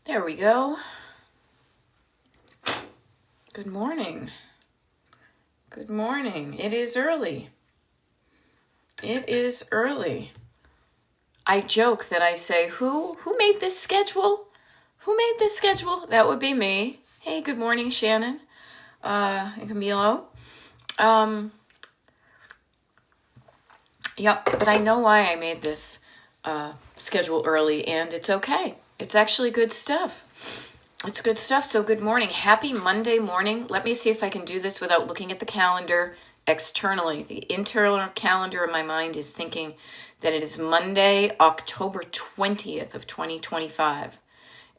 There we go. Good morning. Good morning. It is early. It is early. I joke that I say, who made this schedule? Who made this schedule? That would be me. Hey, good morning, Shannon. And Camilo. Yep, but I know why I made this schedule early, and it's okay. It's actually good stuff. It's good stuff. So good morning. Happy Monday morning. Let me see if I can do this without looking at the calendar externally. The internal calendar in my mind is thinking that it is Monday, October 20th of 2025.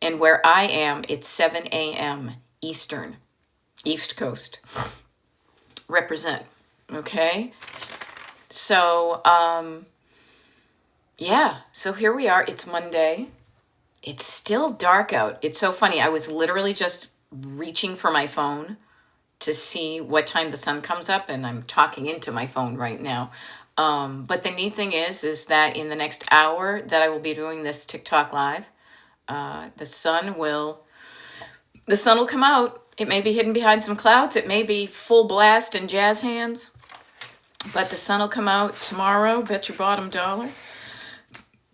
And where I am, it's 7 a.m. Eastern, East Coast. Represent. Okay? So, yeah. So here we are. It's Monday. It's still dark out. It's so funny. I was literally just reaching for my phone to see what time the sun comes up, and I'm talking into my phone right now. But the neat thing is that in the next hour that I will be doing this TikTok live, the sun will come out. It may be hidden behind some clouds. It may be full blast and jazz hands, but the sun will come out tomorrow. Bet your bottom dollar.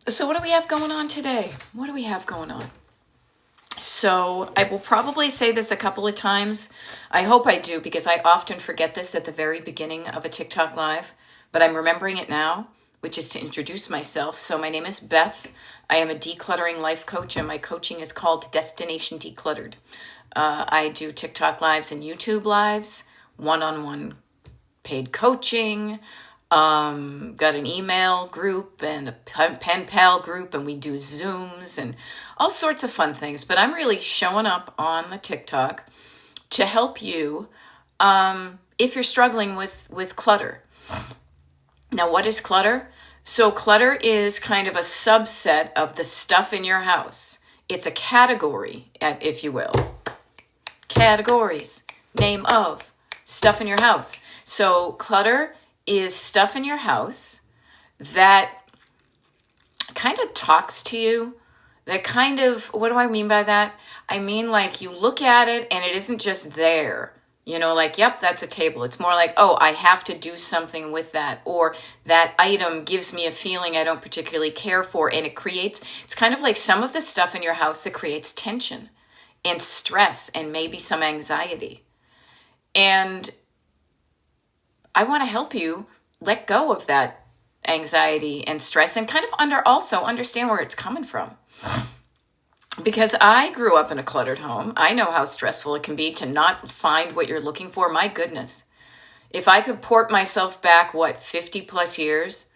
So what do we have going on today? What do we have going on? So I will probably say this a couple of times. I hope I do, because I often forget this at the very beginning of a TikTok live, but I'm remembering it now, which is to introduce myself. So my name is Beth. I am a decluttering life coach, and my coaching is called Destination Decluttered. I do TikTok lives and YouTube lives, one-on-one paid coaching, got an email group and a pen pal group, and we do Zooms and all sorts of fun things. But I'm really showing up on the TikTok to help you if you're struggling with clutter. Now, what is clutter? So clutter is kind of a subset of the stuff in your house. It's a category, if you will. Categories, name of, stuff in your house. So clutter is stuff in your house that kind of talks to you, that kind of, what do I mean by that? I mean, like, you look at it and it isn't just there, like, yep, that's a table. It's more like, oh, I have to do something with that, or that item gives me a feeling I don't particularly care for, and it's kind of like some of the stuff in your house that creates tension and stress and maybe some anxiety. And I want to help you let go of that anxiety and stress, and kind of also understand where it's coming from. Because I grew up in a cluttered home. I know how stressful it can be to not find what you're looking for. My goodness. If I could port myself back, 50 plus years,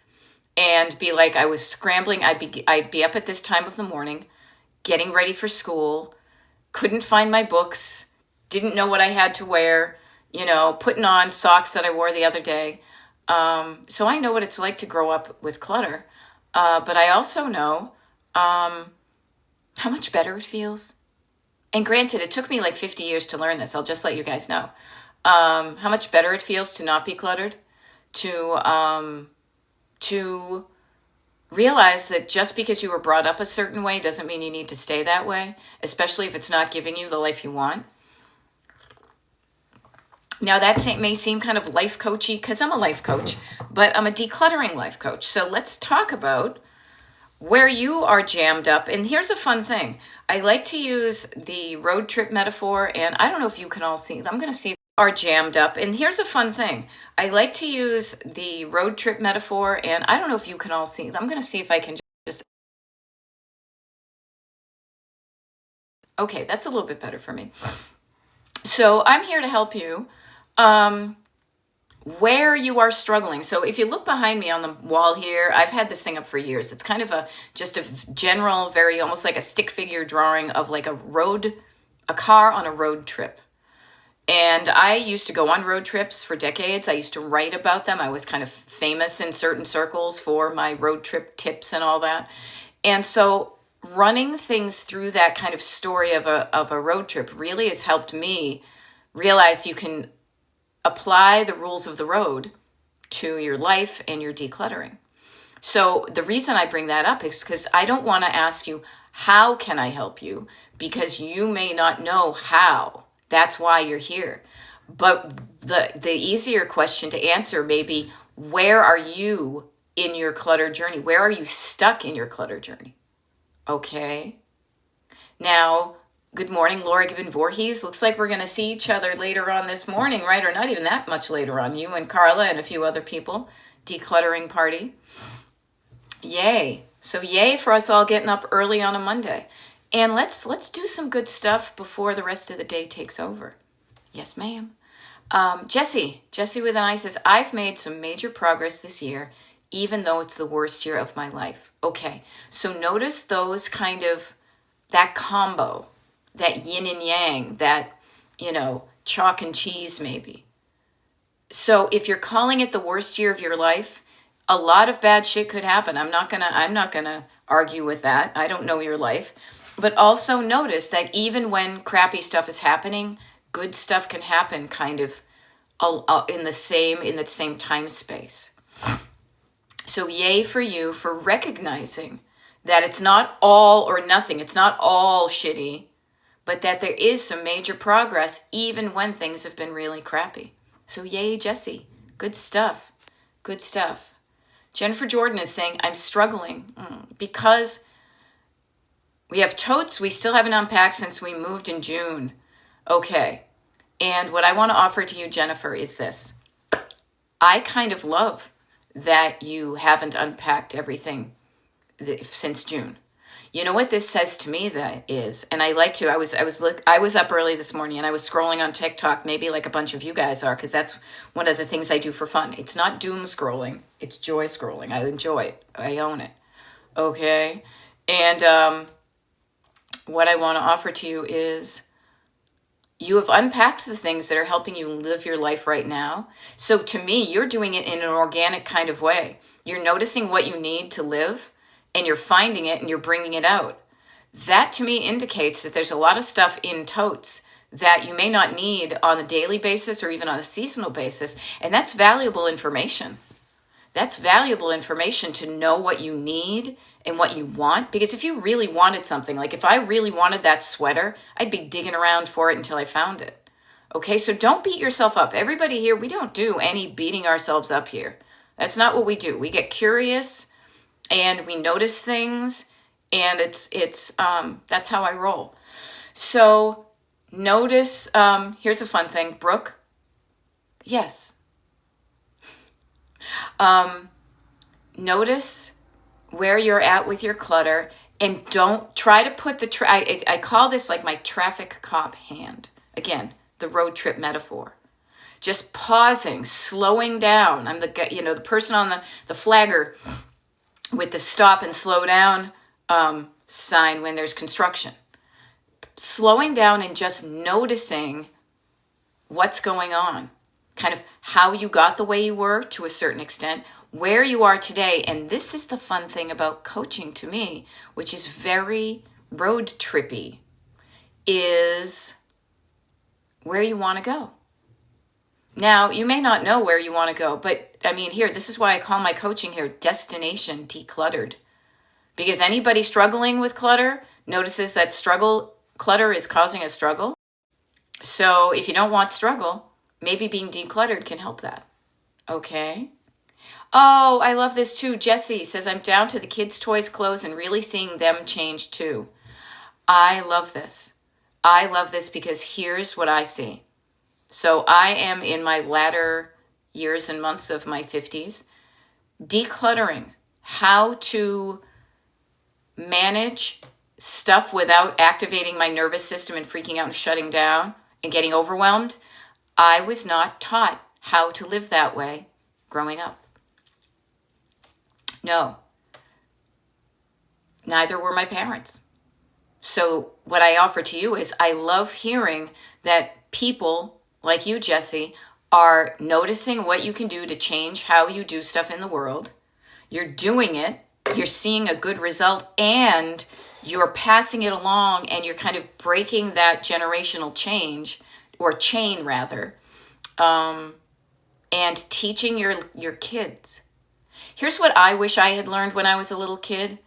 and be like, I was scrambling, I'd be up at this time of the morning, getting ready for school, couldn't find my books, didn't know what I had to wear, putting on socks that I wore the other day. So I know what it's like to grow up with clutter. But I also know how much better it feels. And granted, it took me like 50 years to learn this. I'll just let you guys know how much better it feels to not be cluttered, to realize that just because you were brought up a certain way doesn't mean you need to stay that way, especially if it's not giving you the life you want. Now, that may seem kind of life coachy, because I'm a life coach, but I'm a decluttering life coach. So let's talk about where you are jammed up. And here's a fun thing. I like to use the road trip metaphor, and I don't know if you can all see. I'm going to see if you are jammed up. And here's a fun thing. I like to use the road trip metaphor, and I don't know if you can all see. I'm going to see if I can just. Okay, that's a little bit better for me. So I'm here to help you where you are struggling. So if you look behind me on the wall here, I've had this thing up for years. It's kind of just a general, very almost like a stick figure drawing of like a car on a road trip. And I used to go on road trips for decades. I used to write about them. I was kind of famous in certain circles for my road trip tips and all that. And so running things through that kind of story of a road trip really has helped me realize you can apply the rules of the road to your life and your decluttering. So the reason I bring that up is because I don't want to ask you, How can I help you? Because you may not know how. That's why you're here. But the easier question to answer may be, where are you in your clutter journey? Where are you stuck in your clutter journey? Okay. Now, good morning, Laura Gibbon Voorhees. Looks like we're going to see each other later on this morning, right? Or not even that much later on. You and Carla and a few other people. Decluttering party. Yay. So yay for us all getting up early on a Monday. And let's do some good stuff before the rest of the day takes over. Yes, ma'am. Jessie with an I says, I've made some major progress this year, even though it's the worst year of my life. Okay. So notice those that combo, that yin and yang, that, chalk and cheese maybe. So if you're calling it the worst year of your life, a lot of bad shit could happen. I'm not gonna argue with that. I don't know your life. But also notice that even when crappy stuff is happening, good stuff can happen in the same time space. So yay for you for recognizing that it's not all or nothing. It's not all shitty, but that there is some major progress even when things have been really crappy. So yay, Jessie. Good stuff. Good stuff. Jennifer Jordan is saying, I'm struggling because we have totes we still haven't unpacked since we moved in June. Okay. And what I want to offer to you, Jennifer, is this. I kind of love that you haven't unpacked everything since June. You know what this says to me that is, and I like to, I was up early this morning and I was scrolling on TikTok, maybe like a bunch of you guys are, because that's one of the things I do for fun. It's not doom scrolling, it's joy scrolling. I enjoy it. I own it. Okay. And what I want to offer to you is you have unpacked the things that are helping you live your life right now. So to me, you're doing it in an organic kind of way. You're noticing what you need to live, and you're finding it and you're bringing it out. That to me indicates that there's a lot of stuff in totes that you may not need on a daily basis or even on a seasonal basis. And that's valuable information. That's valuable information to know what you need and what you want. Because if you really wanted something, like if I really wanted that sweater, I'd be digging around for it until I found it. Okay, so don't beat yourself up. Everybody here, we don't do any beating ourselves up here. That's not what we do. We get curious and we notice things, and it's that's how I roll. So notice, here's a fun thing, Brooke. Yes. Notice where you're at with your clutter, and don't try to put I call this like my traffic cop hand. Again, the road trip metaphor. Just pausing, slowing down. I'm the person on the flagger with the stop and slow down sign when there's construction. Slowing down and just noticing what's going on, kind of how you got the way you were to a certain extent, where you are today. And this is the fun thing about coaching to me, which is very road trippy, is where you want to go. Now, you may not know where you want to go, but I mean, here, this is why I call my coaching here Destination Decluttered. Because anybody struggling with clutter notices that clutter is causing a struggle. So if you don't want struggle, maybe being decluttered can help that. Okay. Oh, I love this too. Jessie says, I'm down to the kids' toys, clothes, and really seeing them change too. I love this. I love this because here's what I see. So I am in my latter years and months of my 50s, decluttering, how to manage stuff without activating my nervous system and freaking out and shutting down and getting overwhelmed. I was not taught how to live that way growing up. No, neither were my parents. So what I offer to you is I love hearing that people like you, Jessie, are noticing what you can do to change how you do stuff in the world. You're doing it, you're seeing a good result, and you're passing it along, and you're kind of breaking that generational change, or chain rather, and teaching your kids. Here's what I wish I had learned when I was a little kid.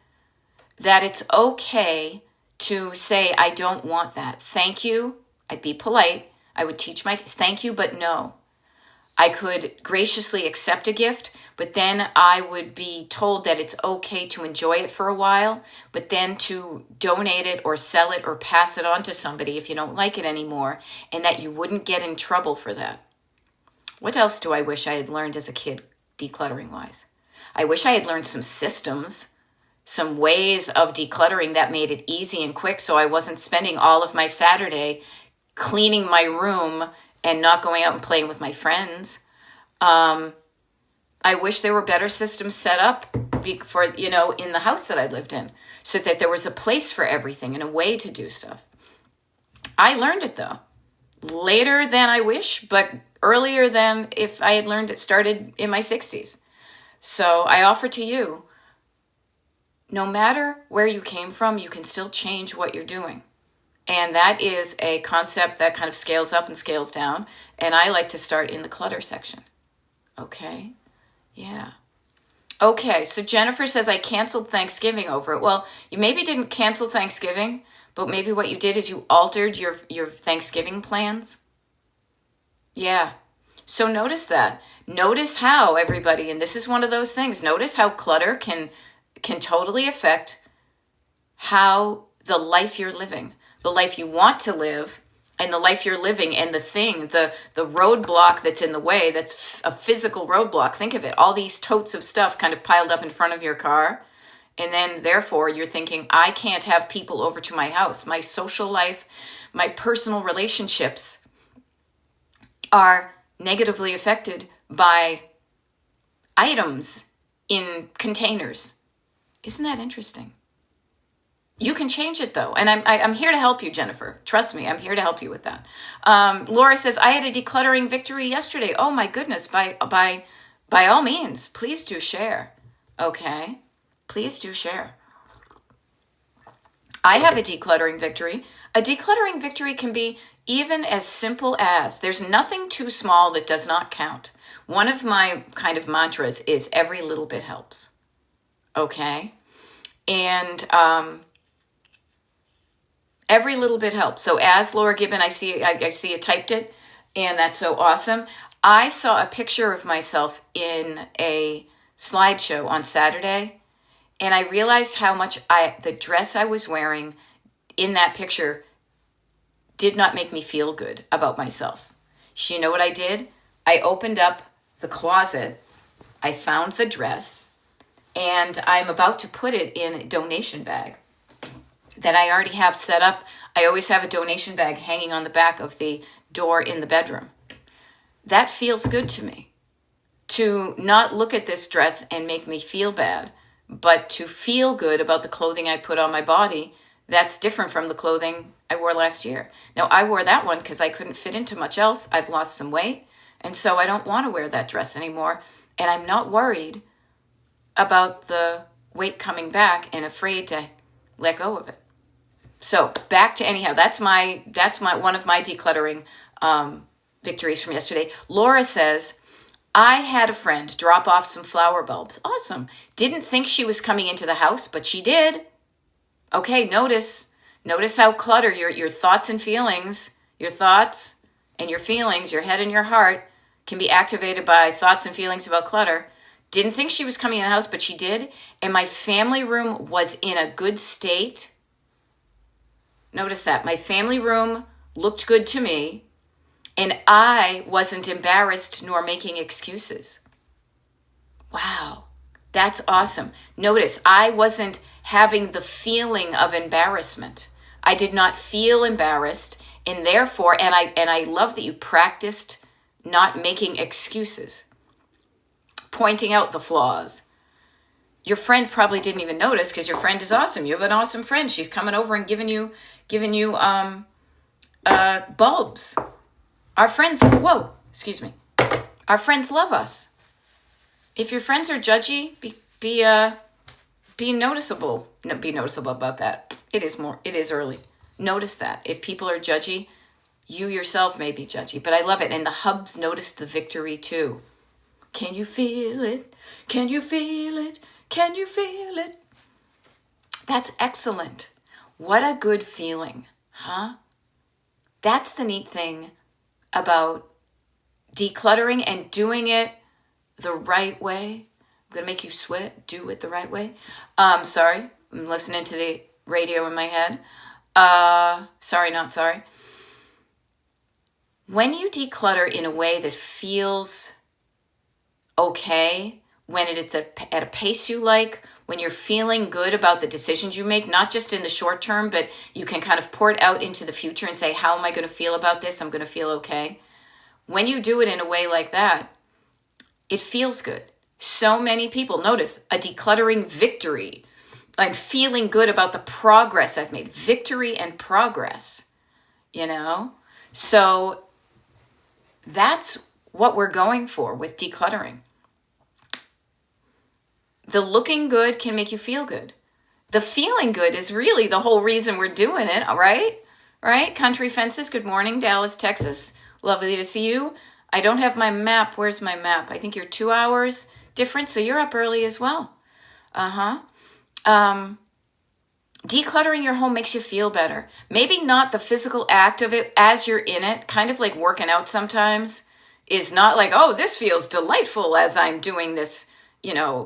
that it's okay to say, I don't want that. Thank you. I'd be polite. I would teach my kids, thank you, but no. I could graciously accept a gift, but then I would be told that it's okay to enjoy it for a while, but then to donate it or sell it or pass it on to somebody if you don't like it anymore, and that you wouldn't get in trouble for that. What else do I wish I had learned as a kid, decluttering wise? I wish I had learned some systems, some ways of decluttering that made it easy and quick, so I wasn't spending all of my Saturday cleaning my room and not going out and playing with my friends. I wish there were better systems set up for, in the house that I lived in, so that there was a place for everything and a way to do stuff. I learned it though, later than I wish, but earlier than if I had learned it started in my 60s. So I offer to you, no matter where you came from, you can still change what you're doing. And that is a concept that kind of scales up and scales down. And I like to start in the clutter section. Okay. Yeah. Okay. So Jennifer says, I canceled Thanksgiving over it. Well, you maybe didn't cancel Thanksgiving, but maybe what you did is you altered your Thanksgiving plans. Yeah. So notice that. Notice how, everybody, and this is one of those things, notice how clutter can totally affect how the life you're living, the life you want to live, and the life you're living, and the roadblock that's in the way, that's a physical roadblock. Think of it, all these totes of stuff kind of piled up in front of your car. And then therefore you're thinking, I can't have people over to my house. My social life, my personal relationships are negatively affected by items in containers. Isn't that interesting? You can change it though. And I'm here to help you, Jennifer. Trust me, I'm here to help you with that. Laura says, I had a decluttering victory yesterday. Oh my goodness. By all means, please do share. Okay. Please do share. I have a decluttering victory. A decluttering victory can be even as simple as, there's nothing too small that does not count. One of my kind of mantras is every little bit helps. Okay. And, every little bit helps. So as Laura Gibbon, I see you typed it, and that's so awesome. I saw a picture of myself in a slideshow on Saturday, and I realized how much the dress I was wearing in that picture did not make me feel good about myself. So you know what I did? I opened up the closet, I found the dress, and I'm about to put it in a donation bag that I already have set up. I always have a donation bag hanging on the back of the door in the bedroom. That feels good to me. To not look at this dress and make me feel bad, but to feel good about the clothing I put on my body, that's different from the clothing I wore last year. Now, I wore that one because I couldn't fit into much else. I've lost some weight, and so I don't want to wear that dress anymore. And I'm not worried about the weight coming back and afraid to let go of it. So back to anyhow, that's my one of my decluttering victories from yesterday. Laura says, I had a friend drop off some flower bulbs. Awesome. Didn't think she was coming into the house, but she did. Okay, notice how clutter, your thoughts and feelings, your thoughts and your feelings, your head and your heart can be activated by thoughts and feelings about clutter. Didn't think she was coming in the house, but she did. And my family room was in a good state. Notice that. My family room looked good to me, and I wasn't embarrassed nor making excuses. Wow, that's awesome. Notice I wasn't having the feeling of embarrassment. I did not feel embarrassed, and therefore, and I love that you practiced not making excuses, pointing out the flaws. Your friend probably didn't even notice because your friend is awesome. You have an awesome friend. She's coming over and giving you bulbs. Our friends, our friends love us. If your friends are judgy, be noticeable. No, be noticeable about that. It is early. Notice that. If people are judgy, you yourself may be judgy, but I love it. And the hubs noticed the victory too. Can you feel it? Can you feel it? Can you feel it? That's excellent. What a good feeling, huh? That's the neat thing about decluttering and doing it the right way. I'm going to make you sweat. Do it the right way. Sorry. I'm listening to the radio in my head. Sorry, not sorry. When you declutter in a way that feels okay, when it's at a pace you like, when you're feeling good about the decisions you make, not just in the short term, but you can kind of pour it out into the future and say, how am I going to feel about this? I'm going to feel okay. When you do it in a way like that, it feels good. So many people, notice, a decluttering victory. I'm feeling good about the progress I've made. Victory and progress, So that's what we're going for with decluttering. The looking good can make you feel good. The feeling good is really the whole reason we're doing it, right? Right? Country Fences, good morning, Dallas, Texas. Lovely to see you. I don't have my map. Where's my map? I think you're 2 hours different, so you're up early as well. Decluttering your home makes you feel better. Maybe not the physical act of it as you're in it, kind of like working out sometimes, is not like, oh, this feels delightful as I'm doing this,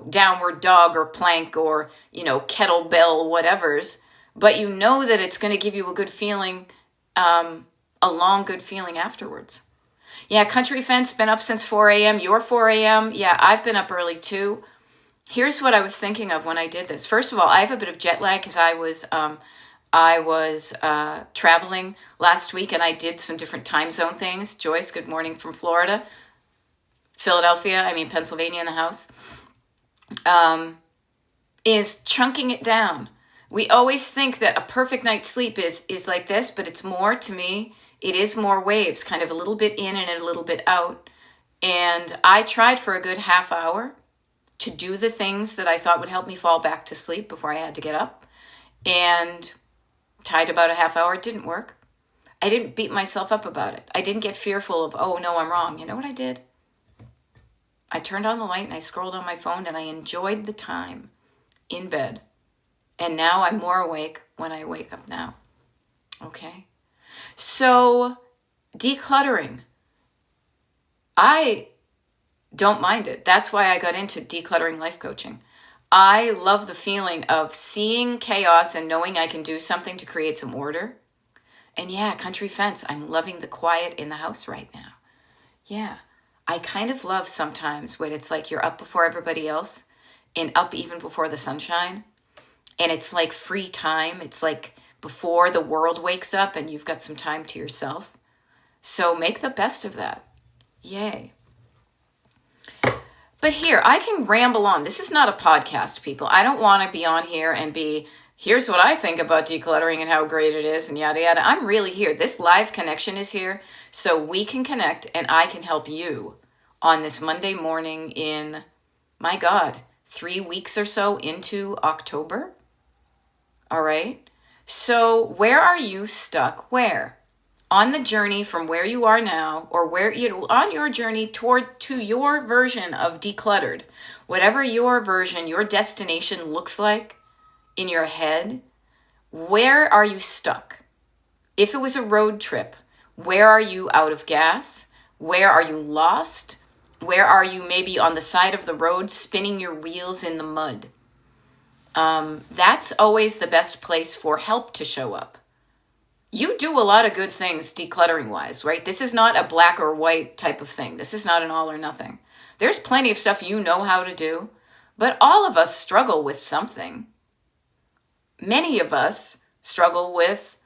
downward dog or plank or, kettlebell, whatever's. But you know that it's going to give you a good feeling, a long good feeling afterwards. Yeah, Country Fence, been up since 4 a.m. You're 4 a.m. Yeah, I've been up early too. Here's what I was thinking of when I did this. First of all, I have a bit of jet lag because I was traveling last week and I did some different time zone things. Joyce, good morning from Florida. Pennsylvania in the house. Is chunking it down. We always think that a perfect night's sleep is like this, but it's more, to me, it is more waves, kind of a little bit in and a little bit out. And I tried for a good half hour to do the things that I thought would help me fall back to sleep before I had to get up. And tried about a half hour. It didn't work. I didn't beat myself up about it. I didn't get fearful of, oh, no, I'm wrong. You know what I did? I turned on the light and I scrolled on my phone and I enjoyed the time in bed. And now I'm more awake when I wake up now. Okay? So, decluttering. I don't mind it. That's why I got into decluttering life coaching. I love the feeling of seeing chaos and knowing I can do something to create some order. And yeah, Country Fence, I'm loving the quiet in the house right now. Yeah, I kind of love sometimes when it's like you're up before everybody else and up even before the sunshine. And it's like free time. It's like before the world wakes up and you've got some time to yourself. So make the best of that. Yay. But here, I can ramble on. This is not a podcast, people. I don't want to be on here and be, here's what I think about decluttering and how great it is and yada, yada. I'm really here. This live connection is here so we can connect and I can help you on this Monday morning in, my God, 3 weeks or so into October. All right. So where are you stuck? Where? On the journey from where you are now, or where on your journey to your version of decluttered, whatever your version, your destination looks like in your head, where are you stuck? If it was a road trip, where are you out of gas? Where are you lost? Where are you maybe on the side of the road spinning your wheels in the mud? That's always the best place for help to show up. You do a lot of good things decluttering wise, right? This is not a black or white type of thing. This is not an all or nothing. There's plenty of stuff you know how to do, but all of us struggle with something. Many of us struggle with,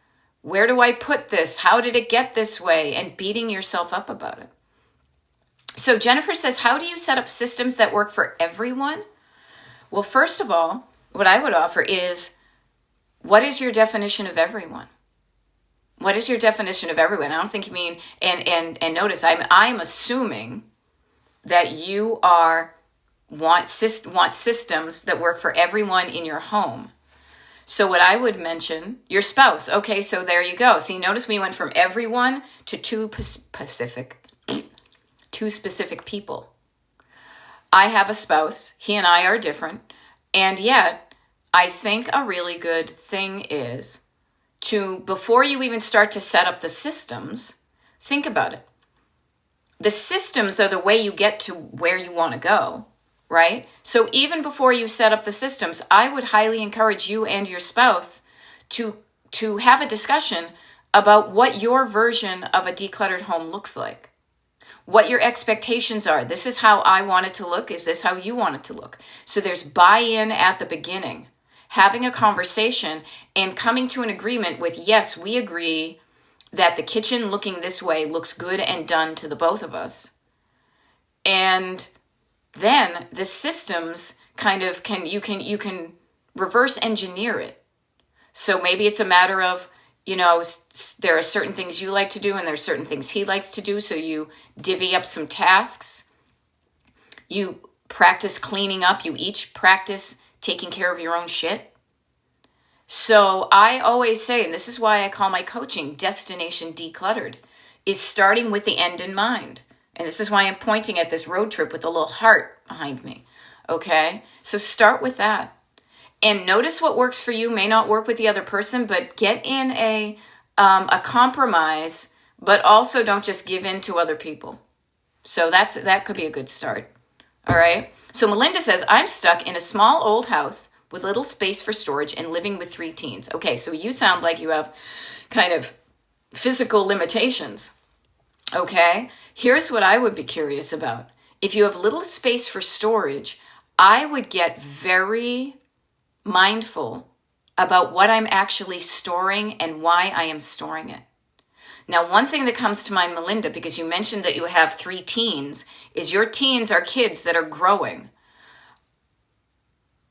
where do I put this? How did it get this way? And beating yourself up about it. So Jennifer says, how do you set up systems that work for everyone? Well, first of all, what I would offer is, what is your definition of everyone? What is your definition of everyone? I don't think you mean, and notice, I'm assuming that you want systems that work for everyone in your home. So what I would mention, your spouse. Okay, so there you go. See, notice we went from everyone to two specific people. I have a spouse. He and I are different. And yet, I think a really good thing is to, before you even start to set up the systems, think about it. The systems are the way you get to where you want to go, right? So even before you set up the systems, I would highly encourage you and your spouse to have a discussion about what your version of a decluttered home looks like. What your expectations are. This is how I want it to look. Is this how you want it to look? So there's buy-in at the beginning, having a conversation and coming to an agreement with, yes, we agree that the kitchen looking this way looks good and done to the both of us. And then the systems kind of you can reverse engineer it. So maybe it's a matter of, there are certain things you like to do and there are certain things he likes to do. So you divvy up some tasks. You practice cleaning up. You each practice taking care of your own shit. So I always say, and this is why I call my coaching Destination Decluttered, is starting with the end in mind. And this is why I'm pointing at this road trip with a little heart behind me. Okay? So start with that. And notice what works for you may not work with the other person, but get in a compromise, but also don't just give in to other people. So that could be a good start. All right. So Melinda says, I'm stuck in a small old house with little space for storage and living with 3 teens. Okay, so you sound like you have kind of physical limitations. Okay, here's what I would be curious about. If you have little space for storage, I would get very mindful about what I'm actually storing and why I am storing it. Now, one thing that comes to mind, Melinda, because you mentioned that you have 3 teens, is your teens are kids that are growing.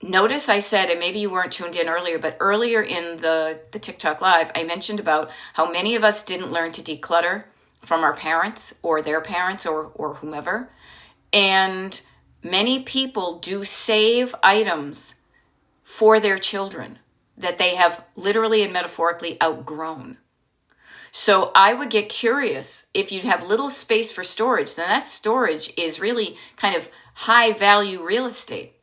Notice I said, and maybe you weren't tuned in earlier, but earlier in the TikTok Live, I mentioned about how many of us didn't learn to declutter from our parents or their parents or whomever. And many people do save items for their children that they have literally and metaphorically outgrown. So I would get curious, if you have little space for storage, then that storage is really kind of high value real estate.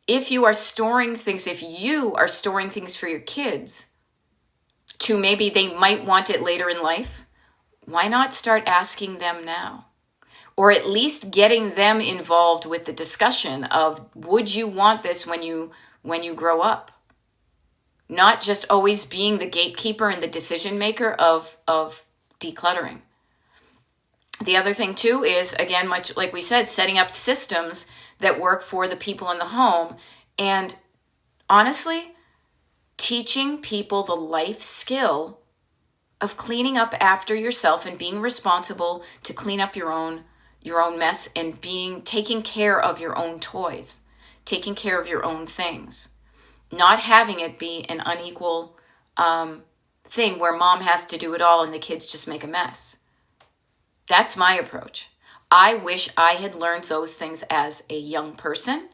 If you are storing things, if you are storing things for your kids to maybe they might want it later in life, why not start asking them now? Or at least getting them involved with the discussion of, would you want this when you grow up? Not just always being the gatekeeper and the decision maker of decluttering. The other thing too is, again, much like we said, setting up systems that work for the people in the home. And honestly, teaching people the life skill of cleaning up after yourself and being responsible to clean up your own mess and taking care of your own toys, taking care of your own things, not having it be an unequal thing where mom has to do it all and the kids just make a mess. That's my approach. I wish I had learned those things as a young person.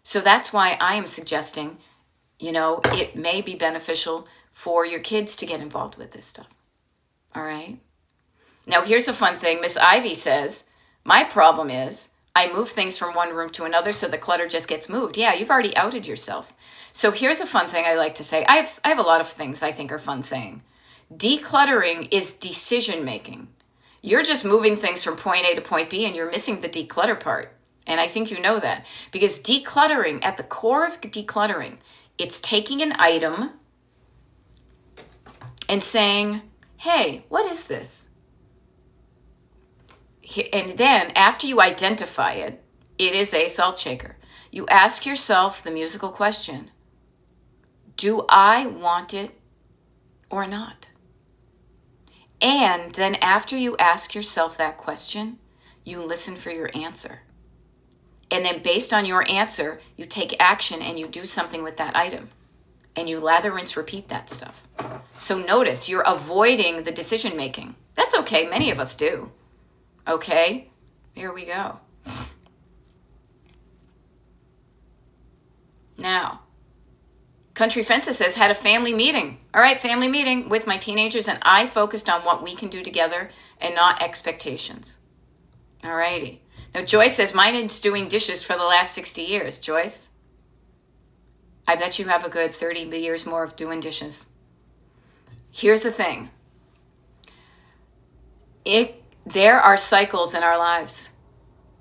So that's why I am suggesting, it may be beneficial for your kids to get involved with this stuff. All right. Now, here's a fun thing. Miss Ivy says, my problem is I move things from one room to another, so the clutter just gets moved. Yeah, you've already outed yourself. So here's a fun thing I like to say. I have a lot of things I think are fun saying. Decluttering is decision making. You're just moving things from point A to point B and you're missing the declutter part. And I think you know that. Because decluttering, at the core of decluttering, it's taking an item and saying, hey, what is this? And then after you identify it, it is a salt shaker. You ask yourself the musical question, do I want it or not? And then after you ask yourself that question, you listen for your answer. And then based on your answer, you take action and you do something with that item. And you lather, rinse, repeat that stuff. So notice you're avoiding the decision making. That's okay. Many of us do. Okay, here we go. Now, Country Fences says, had a family meeting. All right, family meeting with my teenagers, and I focused on what we can do together and not expectations. All righty. Now, Joyce says, mine is doing dishes for the last 60 years. Joyce? I bet you have a good 30 years more of doing dishes. Here's the thing. There are cycles in our lives.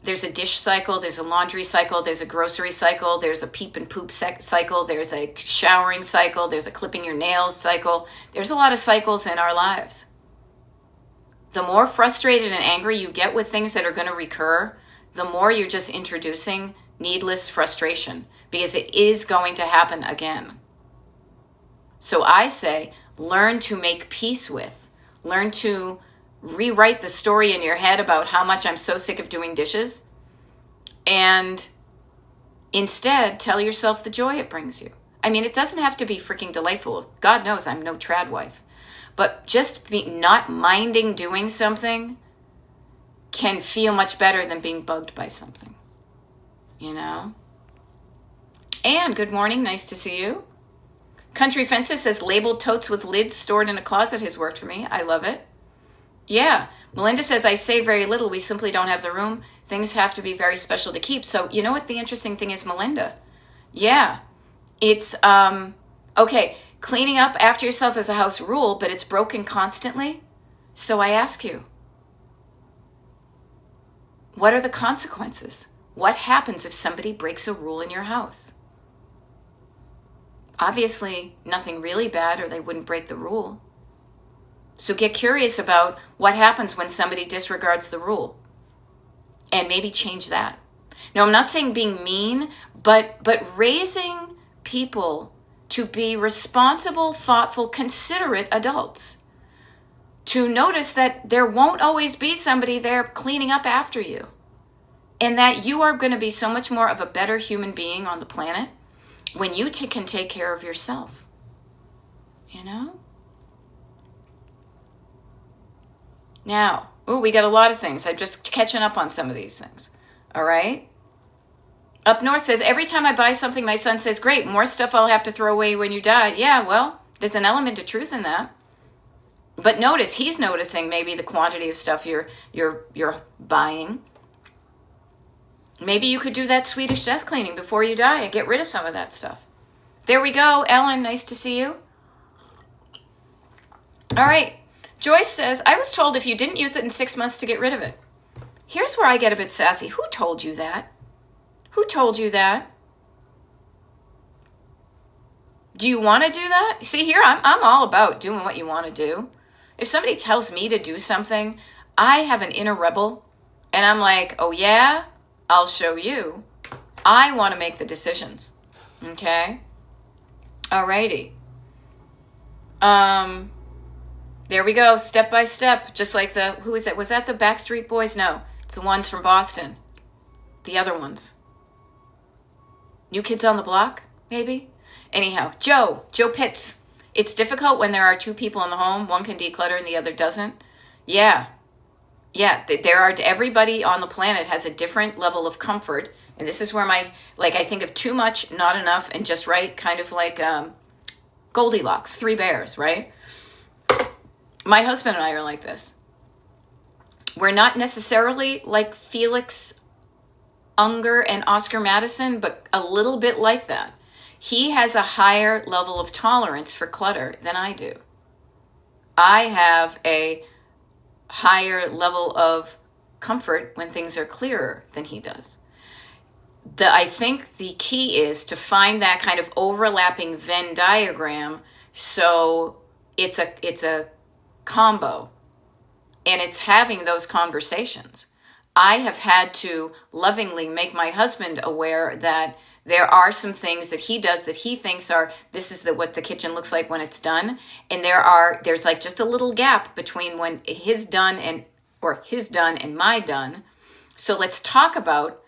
There's a dish cycle, there's a laundry cycle, there's a grocery cycle, there's a peep and poop cycle, there's a showering cycle, there's a clipping your nails cycle. There's a lot of cycles in our lives. The more frustrated and angry you get with things that are going to recur, the more you're just introducing needless frustration, because it is going to happen again. So I say, learn to make peace with, learn to rewrite the story in your head about how much I'm so sick of doing dishes, and instead tell yourself the joy it brings you. I mean, it doesn't have to be freaking delightful. God knows I'm no trad wife. But just not minding doing something can feel much better than being bugged by something, you know? And good morning, nice to see you. Country Fences says labeled totes with lids stored in a closet has worked for me. I love it. Yeah. Melinda says, I save very little. We simply don't have the room. Things have to be very special to keep. So you know what the interesting thing is, Melinda? Yeah. It's, okay, cleaning up after yourself is a house rule, but it's broken constantly. So I ask you, what are the consequences? What happens if somebody breaks a rule in your house? Obviously, nothing really bad, or they wouldn't break the rule. So get curious about what happens when somebody disregards the rule, and maybe change that. Now, I'm not saying being mean, but raising people to be responsible, thoughtful, considerate adults. To notice that there won't always be somebody there cleaning up after you, and that you are going to be so much more of a better human being on the planet when you can take care of yourself. You know? Now, we got a lot of things. I'm just catching up on some of these things. All right? Up North says, every time I buy something, my son says, great, more stuff I'll have to throw away when you die. Yeah, well, there's an element of truth in that. But notice, he's noticing maybe the quantity of stuff you're buying. Maybe you could do that Swedish death cleaning before you die and get rid of some of that stuff. There we go. Ellen, nice to see you. All right. Joyce says, I was told if you didn't use it in 6 months to get rid of it. Here's where I get a bit sassy. Who told you that? Who told you that? Do you want to do that? See, here I'm all about doing what you want to do. If somebody tells me to do something, I have an inner rebel, and I'm like, oh yeah, I'll show you. I want to make the decisions. Okay? Alrighty. There we go, step by step, just like who is that? Was that the Backstreet Boys? No, it's the ones from Boston. The other ones. New Kids on the Block, maybe? Anyhow, Joe Pitts. It's difficult when there are two people in the home. One can declutter and the other doesn't. Yeah, everybody on the planet has a different level of comfort. And this is where I think of too much, not enough, and just right, kind of like Goldilocks, 3 bears, right? My husband and I are like this. We're not necessarily like Felix Unger and Oscar Madison, but a little bit like that. He has a higher level of tolerance for clutter than I do. I have a higher level of comfort when things are clearer than he does. I think the key is to find that kind of overlapping Venn diagram, so it's a combo, and it's having those conversations. I have had to lovingly make my husband aware that there are some things that he does that he thinks are, this is what the kitchen looks like when it's done. And there's like just a little gap between when his done and my done. So let's talk about,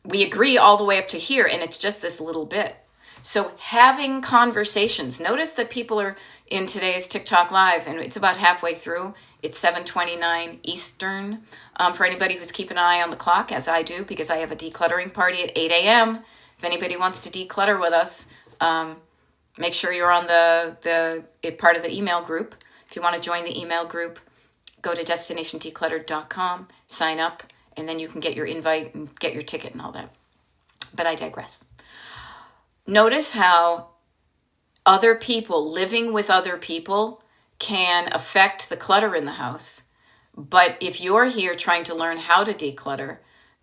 we agree all the way up to here, and it's just this little bit. So having conversations. Notice that people are in today's TikTok Live, and it's about halfway through. It's 7:29 Eastern. For anybody who's keeping an eye on the clock, as I do, because I have a decluttering party at 8 a.m. If anybody wants to declutter with us, make sure you're on the part of the email group. If you want to join the email group, go to destinationdecluttered.com, sign up, and then you can get your invite and get your ticket and all that. But I digress. Notice how other people, living with other people, can affect the clutter in the house. But if you're here trying to learn how to declutter,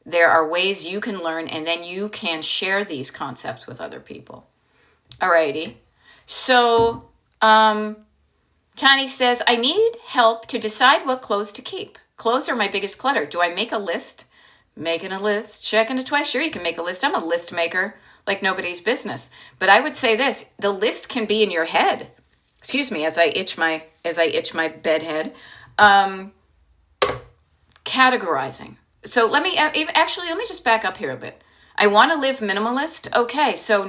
there are ways you can learn, and then you can share these concepts with other people. Alrighty. So, Connie says, I need help to decide what clothes to keep. Clothes are my biggest clutter. Do I make a list? Making a list, checking it twice. Sure, you can make a list. I'm a list maker like nobody's business. But I would say this, the list can be in your head. Excuse me, as I itch my bed head. Categorizing. So let me just back up here a bit. I want to live minimalist. Okay, so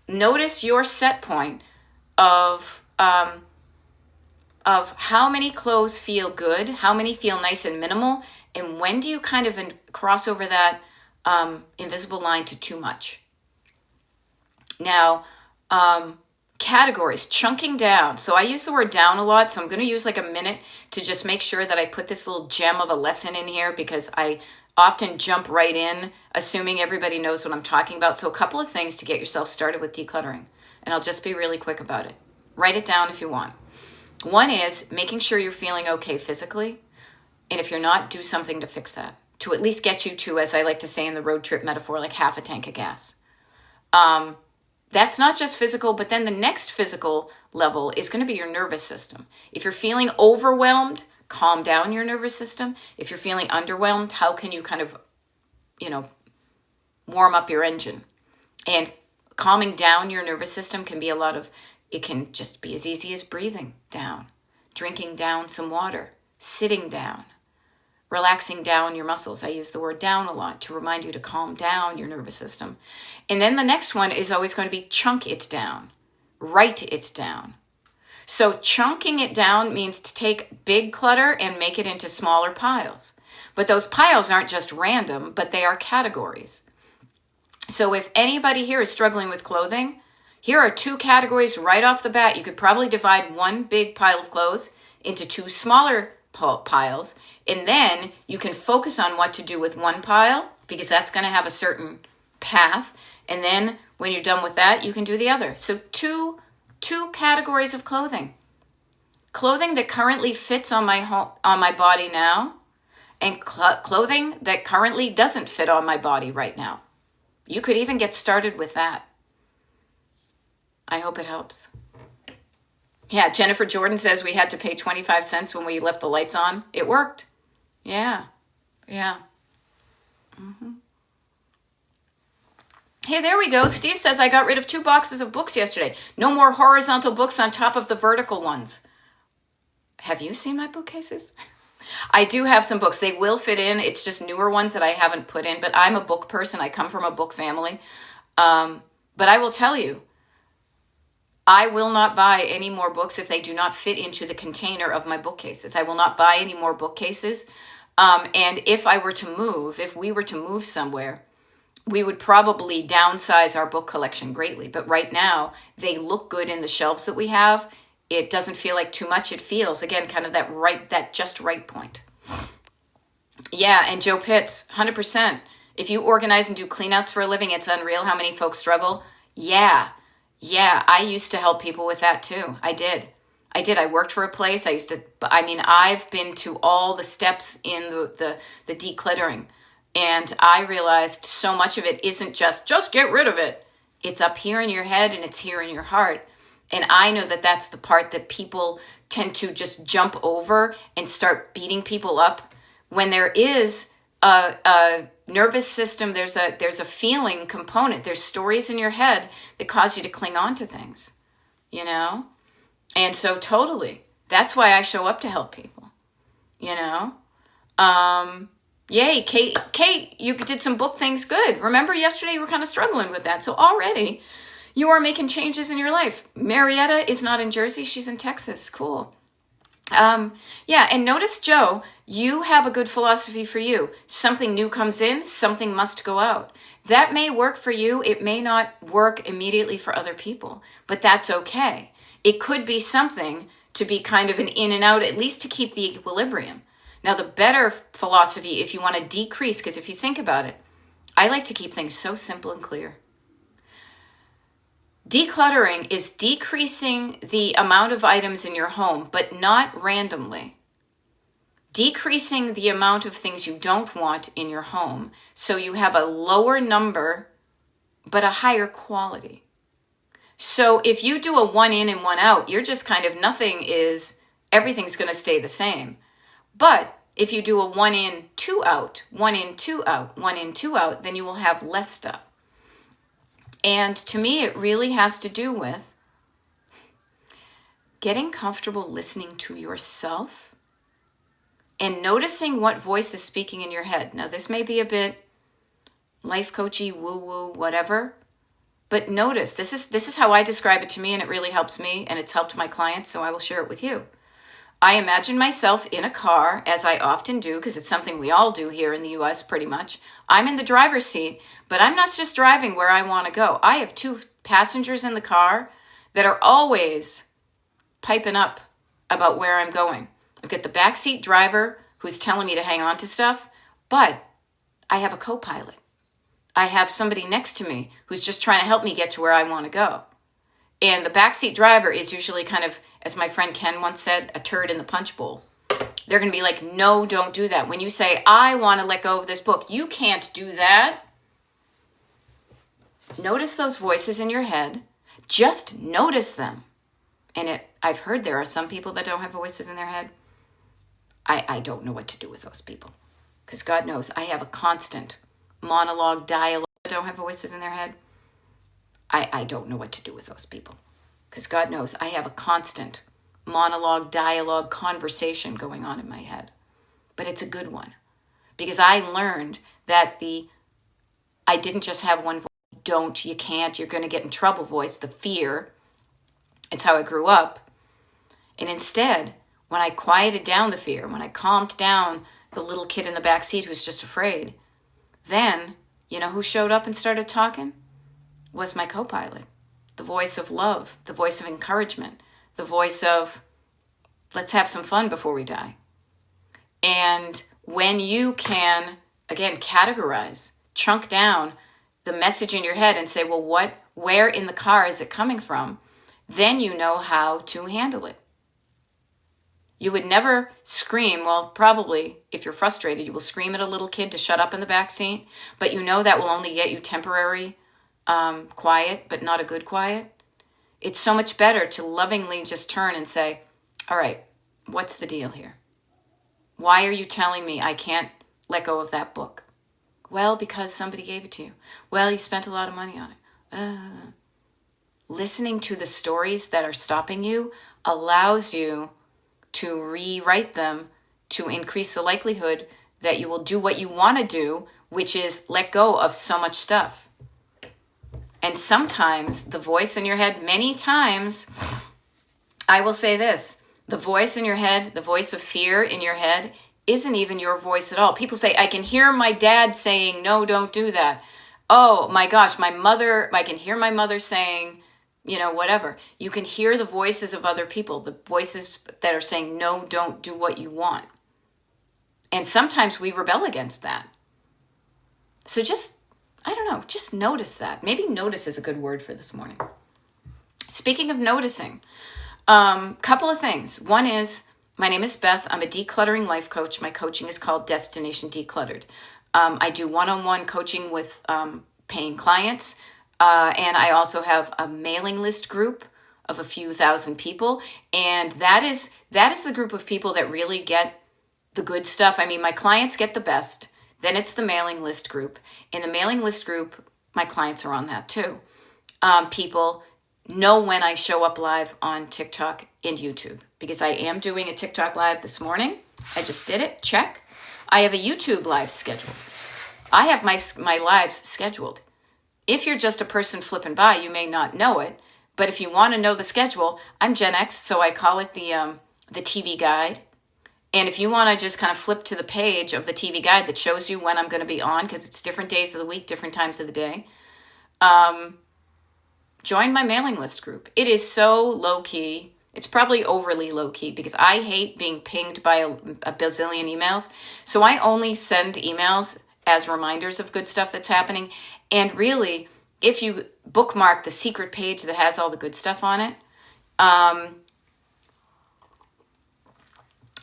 notice your set point of how many clothes feel good, how many feel nice and minimal, and when do you kind of cross over that invisible line to too much. Now, categories, chunking down. So I use the word down a lot, so I'm going to use like a minute to just make sure that I put this little gem of a lesson in here, because I often jump right in, assuming everybody knows what I'm talking about. So a couple of things to get yourself started with decluttering, and I'll just be really quick about it. Write it down if you want. One is making sure you're feeling okay physically, and if you're not, do something to fix that, to at least get you to, as I like to say in the road trip metaphor, like half a tank of gas. That's not just physical, but then the next physical level is going to be your nervous system. If you're feeling overwhelmed, calm down your nervous system. If you're feeling underwhelmed, how can you kind of, warm up your engine? And calming down your nervous system can be it can just be as easy as breathing down, drinking down some water, sitting down, relaxing down your muscles. I use the word down a lot to remind you to calm down your nervous system. And then the next one is always going to be chunk it down, write it down. So chunking it down means to take big clutter and make it into smaller piles. But those piles aren't just random, but they are categories. So if anybody here is struggling with clothing, here are 2 categories right off the bat. You could probably divide one big pile of clothes into 2 smaller piles, and then you can focus on what to do with one pile, because that's going to have a certain path. And then when you're done with that, you can do the other. So two categories of clothing. Clothing that currently fits on my body now, and clothing that currently doesn't fit on my body right now. You could even get started with that. I hope it helps. Yeah, Jennifer Jordan says we had to pay 25 cents when we left the lights on. It worked. Yeah. Mm-hmm. Hey, there we go. Steve says, I got rid of 2 boxes of books yesterday. No more horizontal books on top of the vertical ones. Have you seen my bookcases? I do have some books. They will fit in. It's just newer ones that I haven't put in. But I'm a book person. I come from a book family. But I will tell you, I will not buy any more books if they do not fit into the container of my bookcases. I will not buy any more bookcases. And if we were to move somewhere, we would probably downsize our book collection greatly. But right now, they look good in the shelves that we have. It doesn't feel like too much. It feels, again, kind of that just right point. Yeah, and Joe Pitts, 100%. If you organize and do cleanouts for a living, it's unreal how many folks struggle. Yeah, I used to help people with that too. I did. I worked for a place. I've been to all the steps in the decluttering. And I realized so much of it isn't just get rid of it. It's up here in your head and it's here in your heart. And I know that that's the part that people tend to just jump over and start beating people up. When there is a nervous system, there's a feeling component. There's stories in your head that cause you to cling on to things, And so totally, that's why I show up to help people, Yay, Kate, you did some book things good. Remember yesterday you were kind of struggling with that. So already you are making changes in your life. Marietta is not in Jersey. She's in Texas. Cool. And notice, Joe, you have a good philosophy for you. Something new comes in, something must go out. That may work for you. It may not work immediately for other people, but that's okay. It could be something to be kind of an in and out, at least to keep the equilibrium. Now, the better philosophy, if you want to decrease, because if you think about it, I like to keep things so simple and clear. Decluttering is decreasing the amount of items in your home, but not randomly. Decreasing the amount of things you don't want in your home so you have a lower number, but a higher quality. So if you do a 1 in and 1 out, you're just kind of everything's going to stay the same. But if you do a 1 in, 2 out, 1 in, 2 out, 1 in, 2 out, then you will have less stuff. And to me, it really has to do with getting comfortable listening to yourself and noticing what voice is speaking in your head. Now, this may be a bit life coachy, woo-woo, whatever, but notice, this is how I describe it to me, and it really helps me, and it's helped my clients, so I will share it with you. I imagine myself in a car, as I often do, because it's something we all do here in the U.S. pretty much. I'm in the driver's seat, but I'm not just driving where I want to go. I have 2 passengers in the car that are always piping up about where I'm going. I've got the backseat driver who's telling me to hang on to stuff, but I have a co-pilot. I have somebody next to me who's just trying to help me get to where I want to go. And the backseat driver is usually kind of, as my friend Ken once said, a turd in the punch bowl. They're going to be like, no, don't do that. When you say, I want to let go of this book, you can't do that. Notice those voices in your head. Just notice them. And I've heard there are some people that don't have voices in their head. I don't know what to do with those people. Because God knows I have a constant monologue, dialogue that don't have voices in their head. I don't know what to do with those people. Because God knows I have a constant monologue, dialogue, conversation going on in my head. But it's a good one. Because I learned that I didn't just have one voice, don't, you can't, you're going to get in trouble voice, the fear. It's how I grew up. And instead, when I quieted down the fear, when I calmed down the little kid in the back seat who's just afraid, then, you know who showed up and started talking? Was my co-pilot. The voice of love, the voice of encouragement, the voice of, let's have some fun before we die. And when you can, again, categorize, chunk down the message in your head and say, well, where in the car is it coming from? Then you know how to handle it. You would never scream, well, probably if you're frustrated, you will scream at a little kid to shut up in the back seat, but you know that will only get you temporary quiet, but not a good quiet. It's so much better to lovingly just turn and say, all right, what's the deal here? Why are you telling me I can't let go of that book? Well, because somebody gave it to you. Well, you spent a lot of money on it. Listening to the stories that are stopping you allows you to rewrite them to increase the likelihood that you will do what you want to do, which is let go of so much stuff. And sometimes the voice in your head, many times, I will say this, the voice in your head, the voice of fear in your head isn't even your voice at all. People say, I can hear my dad saying, no, don't do that. Oh my gosh, I can hear my mother saying, whatever. You can hear the voices of other people, the voices that are saying, no, don't do what you want. And sometimes we rebel against that. So just notice that. Maybe notice is a good word for this morning. Speaking of noticing, couple of things. One is, my name is Beth. I'm a decluttering life coach. My coaching is called Destination Decluttered. I do one-on-one coaching with paying clients. And I also have a mailing list group of a few thousand people. And that is the group of people that really get the good stuff. I mean, my clients get the best. Then it's the mailing list group. In the mailing list group, my clients are on that too. People know when I show up live on TikTok and YouTube, because I am doing a TikTok live this morning. I just did it. Check. I have a YouTube live scheduled. I have my lives scheduled. If you're just a person flipping by, you may not know it. But if you want to know the schedule, I'm Gen X, so I call it the TV guide. And if you want to just kind of flip to the page of the TV guide that shows you when I'm going to be on, because it's different days of the week, different times of the day, join my mailing list group. It is so low-key. It's probably overly low-key because I hate being pinged by a bazillion emails. So I only send emails as reminders of good stuff that's happening. And really, if you bookmark the secret page that has all the good stuff on it,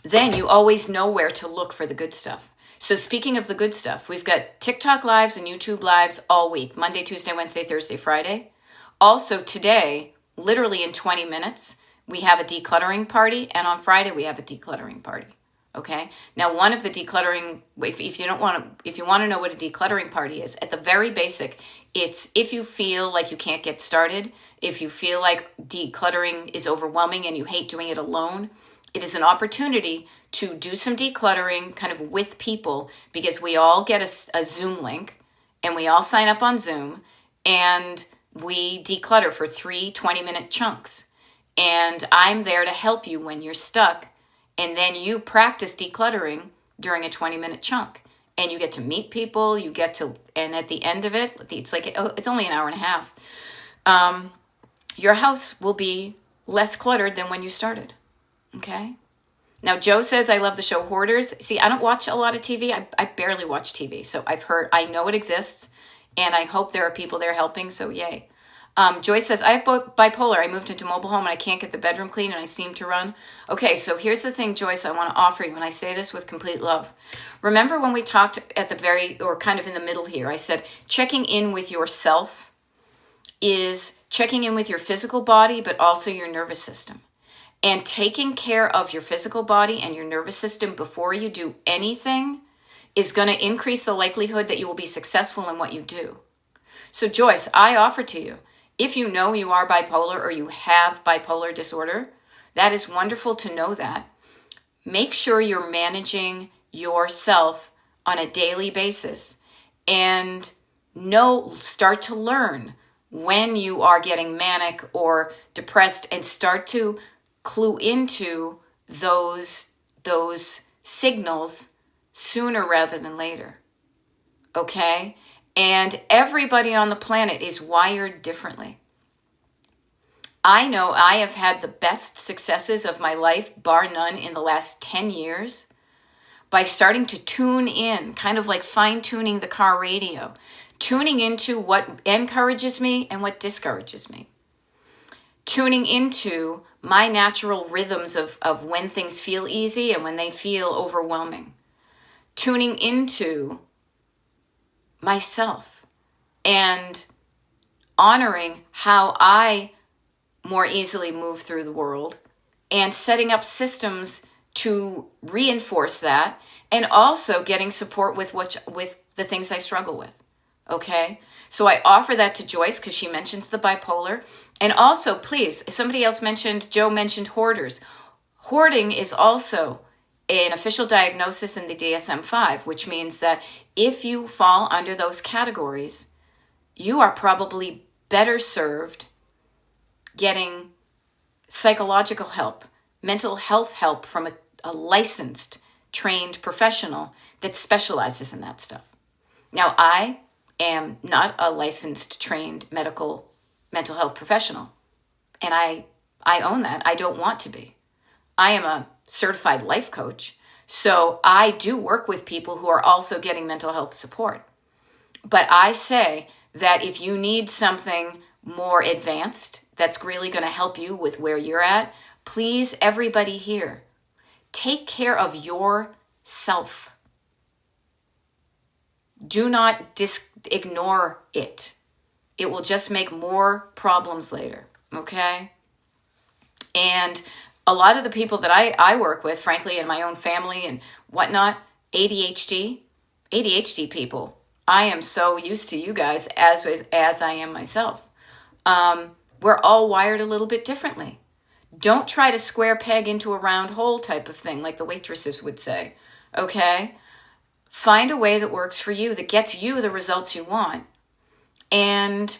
then you always know where to look for the good stuff. So speaking of the good stuff, we've got TikTok lives and YouTube lives all week, Monday, Tuesday, Wednesday, Thursday, Friday. Also today, literally in 20 minutes, we have a decluttering party, and on Friday we have a decluttering party. Okay. Now, one of the decluttering, if you want to know what a decluttering party is, at the very basic, it's if you feel like you can't get started, if you feel like decluttering is overwhelming and you hate doing it alone, it is an opportunity to do some decluttering kind of with people, because we all get a Zoom link and we all sign up on Zoom and we declutter for 3 20-minute chunks. And I'm there to help you when you're stuck. And then you practice decluttering during a 20-minute chunk. And you get to meet people, and at the end of it, it's only an hour and a half. Your house will be less cluttered than when you started. Okay? Now, Joe says, I love the show Hoarders. See, I don't watch a lot of TV. I barely watch TV. So I know it exists, and I hope there are people there helping. So yay. Joyce says, I have bipolar. I moved into mobile home and I can't get the bedroom clean and I seem to run. Okay, so here's the thing, Joyce, I want to offer you, and I say this with complete love. Remember when we talked at kind of in the middle here, I said checking in with yourself is checking in with your physical body, but also your nervous system. And taking care of your physical body and your nervous system before you do anything is going to increase the likelihood that you will be successful in what you do. So Joyce, I offer to you, if you know you are bipolar or you have bipolar disorder, that is wonderful to know that. Make sure you're managing yourself on a daily basis and start to learn when you are getting manic or depressed, and start to clue into those signals sooner rather than later. Okay? And everybody on the planet is wired differently. I know I have had the best successes of my life, bar none, in the last 10 years by starting to tune in, kind of like fine-tuning the car radio, tuning into what encourages me and what discourages me, tuning into my natural rhythms of when things feel easy and when they feel overwhelming, tuning into myself and honoring how I more easily move through the world, and setting up systems to reinforce that, and also getting support with the things I struggle with. Okay? So I offer that to Joyce because she mentions the bipolar. And also, please, Joe mentioned hoarders. Hoarding is also an official diagnosis in the DSM-5, which means that if you fall under those categories, you are probably better served getting psychological help, mental health help from a licensed, trained professional that specializes in that stuff. Now, I am not a licensed, trained mental health professional, and I own that. I don't want to be. I am a certified life coach, so I do work with people who are also getting mental health support. But I say that if you need something more advanced that's really going to help you with where you're at, please, everybody here, take care of yourself. Do not ignore it. It will just make more problems later, okay? And a lot of the people that I work with, frankly, in my own family and whatnot, ADHD people, I am so used to you guys as I am myself. We're all wired a little bit differently. Don't try to square peg into a round hole type of thing, like the waitresses would say, okay? Find a way that works for you, that gets you the results you want, and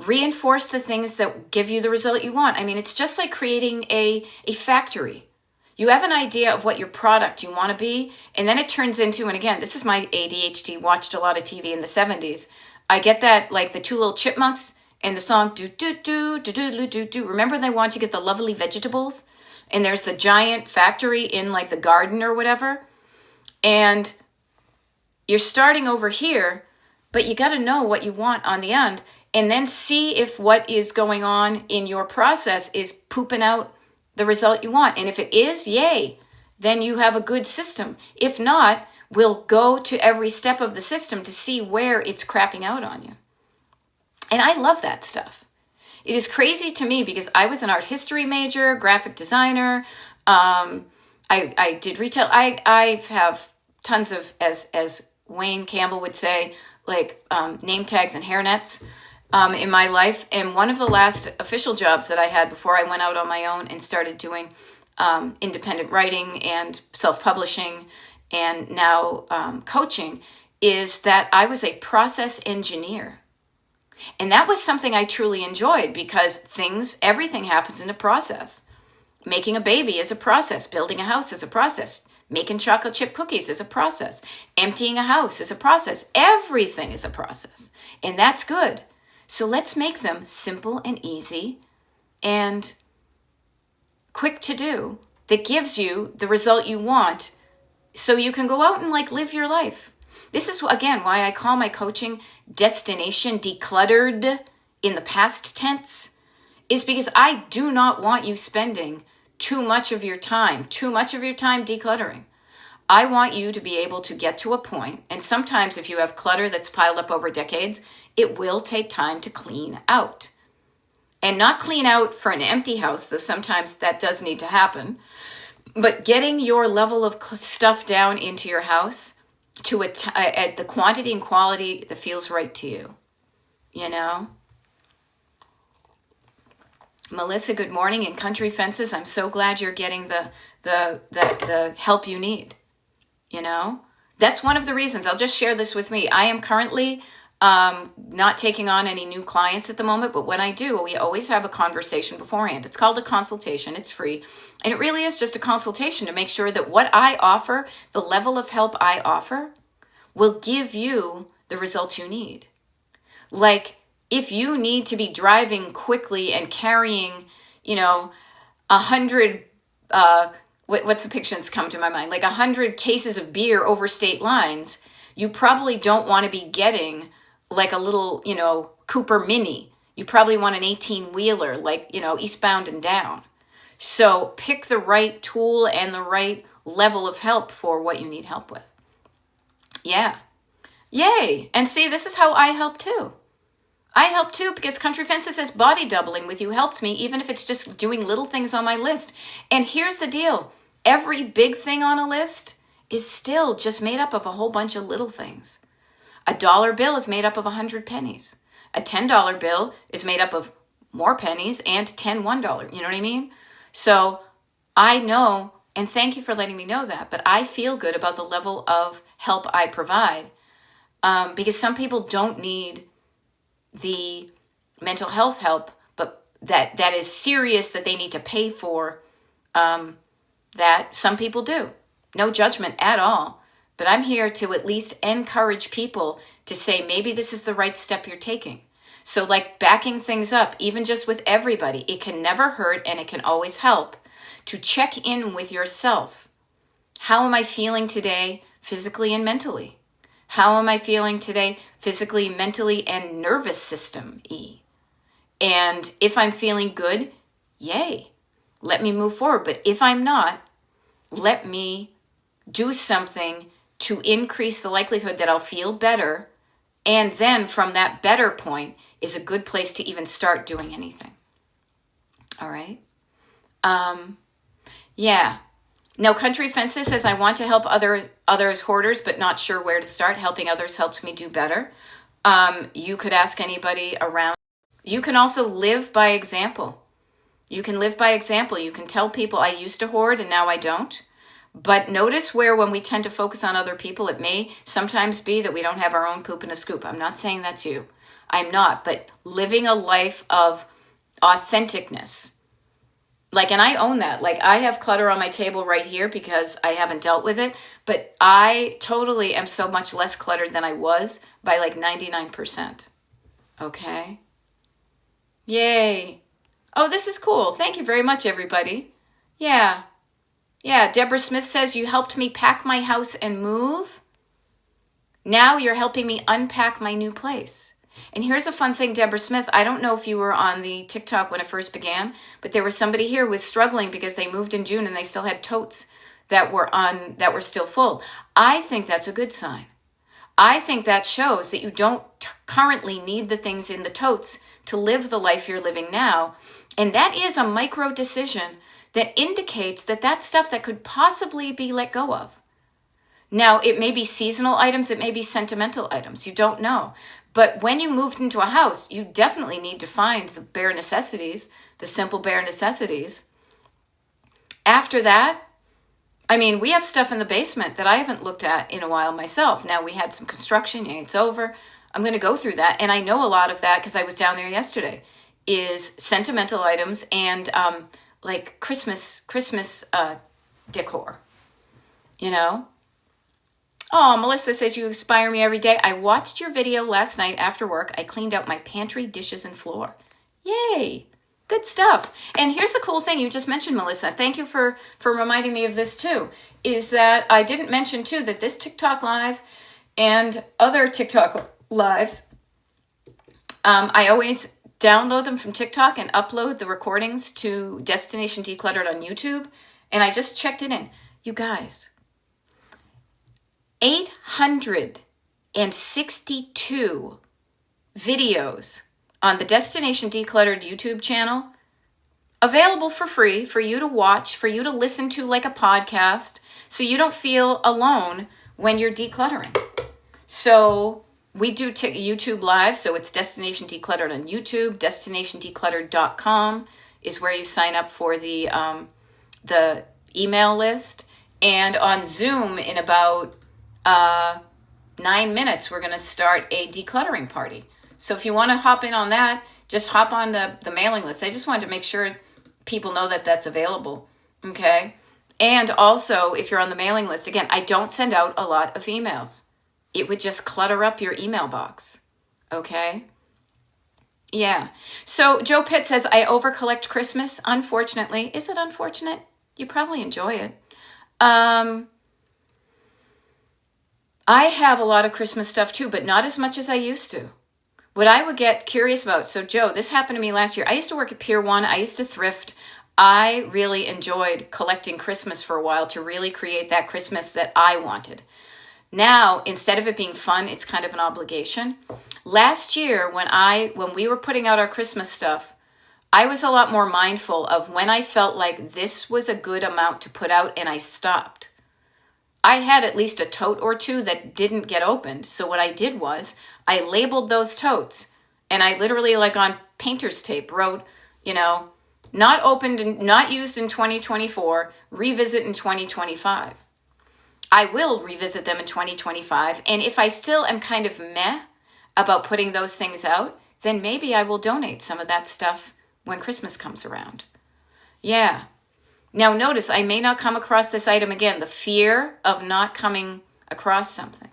reinforce the things that give you the result you want. I mean, it's just like creating a factory. You have an idea of what your product you want to be, and then it turns into, and again, this is my ADHD, watched a lot of TV in the 70s. I get that, like the Two Little Chipmunks and the song do do do do do do do do. Remember they want to get the lovely vegetables, and there's the giant factory in like the garden or whatever, and you're starting over here, But you got to know what you want on the end, and then see if what is going on in your process is pooping out the result you want. And if it is, yay, then you have a good system. If not, we'll go to every step of the system to see where it's crapping out on you. And I love that stuff. It is crazy to me because I was an art history major, graphic designer. I did retail. I have tons of, as Wayne Campbell would say, like name tags and hairnets in my life. And one of the last official jobs that I had before I went out on my own and started doing independent writing and self-publishing and now coaching is that I was a process engineer. And that was something I truly enjoyed because everything happens in a process. Making a baby is a process. Building a house is a process. Making chocolate chip cookies is a process. Emptying a house is a process. Everything is a process. And that's good. So let's make them simple and easy and quick to do that gives you the result you want so you can go out and live your life. This is, again, why I call my coaching destination decluttered in the past tense, is because I do not want you spending too much of your time decluttering. I want you to be able to get to a point, and sometimes if you have clutter that's piled up over decades, it will take time to clean out. And not clean out for an empty house, though sometimes that does need to happen, but getting your level of stuff down into your house to at the quantity and quality that feels right to you, Melissa, good morning. In Country Fences, I'm so glad you're getting the help you need. That's one of the reasons. I'll just share this with me. I am currently not taking on any new clients at the moment, but when I do, we always have a conversation beforehand. It's called a consultation. It's free. And it really is just a consultation to make sure that what I offer, the level of help I offer, will give you the results you need. Like, if you need to be driving quickly and carrying, 100, what's the picture that's come to my mind? 100 cases of beer over state lines, you probably don't want to be getting a little, Cooper Mini. You probably want an 18-wheeler, eastbound and down. So pick the right tool and the right level of help for what you need help with. Yeah. Yay. And see, this is how I help too. I help too because Country Fences says body doubling with you helps me, even if it's just doing little things on my list. And here's the deal. Every big thing on a list is still just made up of a whole bunch of little things. A dollar bill is made up of 100 pennies. A $10 bill is made up of more pennies and 10 $1. You know what I mean? So I know, and thank you for letting me know that, but I feel good about the level of help I provide because some people don't need the mental health help, but that is serious that they need to pay for, that some people do. No judgment at all. But I'm here to at least encourage people to say, maybe this is the right step you're taking. So backing things up, even just with everybody, it can never hurt and it can always help to check in with yourself. How am I feeling today, physically and mentally? How am I feeling today, physically, mentally, and nervous system-y? And if I'm feeling good, yay, let me move forward. But if I'm not, let me do something to increase the likelihood that I'll feel better. And then from that better point is a good place to even start doing anything. All right. Yeah. Now, Country Fences says, I want to help others hoarders, but not sure where to start. Helping others helps me do better. You could ask anybody around. You can also live by example. You can live by example. You can tell people, I used to hoard and now I don't. But notice where when we tend to focus on other people, it may sometimes be that we don't have our own poop in a scoop. I'm not saying that's you. I'm not. But living a life of authenticness. And I own that. I have clutter on my table right here because I haven't dealt with it. But I totally am so much less cluttered than I was by 99%. Okay? Yay. Oh, this is cool. Thank you very much, everybody. Yeah. Yeah, Deborah Smith says, you helped me pack my house and move. Now you're helping me unpack my new place. And here's a fun thing, Deborah Smith. I don't know if you were on the TikTok when it first began, but there was somebody here who was struggling because they moved in June and they still had totes that were still full. I think that's a good sign. I think that shows that you don't currently need the things in the totes to live the life you're living now. And that is a micro decision that indicates that that's stuff that could possibly be let go of. Now, it may be seasonal items, it may be sentimental items, you don't know. But when you moved into a house, you definitely need to find the bare necessities, the simple bare necessities. After that, I mean, we have stuff in the basement that I haven't looked at in a while myself. Now, we had some construction, it's over. I'm going to go through that. And I know a lot of that because I was down there yesterday, is sentimental items and like Christmas decor, you know? Oh, Melissa says, you inspire me every day. I watched your video last night after work. I cleaned out my pantry, dishes, and floor. Yay. Good stuff. And here's the cool thing you just mentioned, Melissa. Thank you for reminding me of this too, is that I didn't mention too that this TikTok live and other TikTok lives, I always download them from TikTok and upload the recordings to Destination Decluttered on YouTube. And I just checked it in. You guys, 862 videos on the Destination Decluttered YouTube channel, available for free for you to watch, for you to listen to like a podcast, so you don't feel alone when you're decluttering. So we do YouTube live, so it's Destination Decluttered on YouTube. DestinationDecluttered.com is where you sign up for the email list. And on Zoom, in about 9 minutes, we're going to start a decluttering party. So if you want to hop in on that, just hop on the mailing list. I just wanted to make sure people know that that's available. Okay. And also, if you're on the mailing list, again, I don't send out a lot of emails. It would just clutter up your email box. Okay. Yeah. So Joe Pitt says, I over-collect Christmas. Unfortunately. Is it unfortunate? You probably enjoy it. I have a lot of Christmas stuff too, but not as much as I used to. What I would get curious about, so Joe, this happened to me last year. I used to work at Pier 1. I used to thrift. I really enjoyed collecting Christmas for a while to really create that Christmas that I wanted. Now, instead of it being fun, it's kind of an obligation. Last year, when we were putting out our Christmas stuff, I was a lot more mindful of when I felt like this was a good amount to put out, and I stopped. I had at least a tote or two that didn't get opened. So what I did was I labeled those totes, and I literally, like on painter's tape, wrote, not opened and not used in 2024, revisit in 2025. I will revisit them in 2025. And if I still am kind of meh about putting those things out, then maybe I will donate some of that stuff when Christmas comes around. Yeah. Now notice, I may not come across this item again. The fear of not coming across something,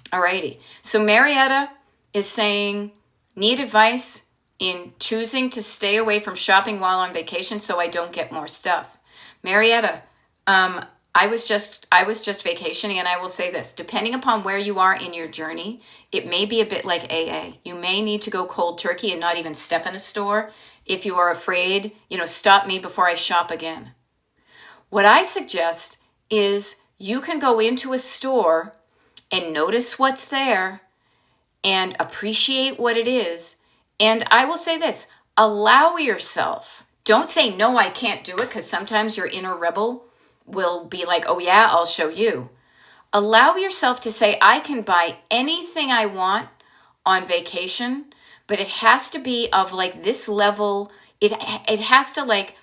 Alrighty. So Marietta is saying, need advice in choosing to stay away from shopping while on vacation so I don't get more stuff. Marietta, I was just vacationing, and I will say this, depending upon where you are in your journey, it may be a bit like AA. You may need to go cold turkey and not even step in a store. If you are afraid, stop me before I shop again. What I suggest is you can go into a store and notice what's there and appreciate what it is. And I will say this, allow yourself. Don't say, no, I can't do it, because sometimes your inner rebel will be like, oh yeah, I'll show you. Allow yourself to say, I can buy anything I want on vacation, but it has to be of like this level. It has to like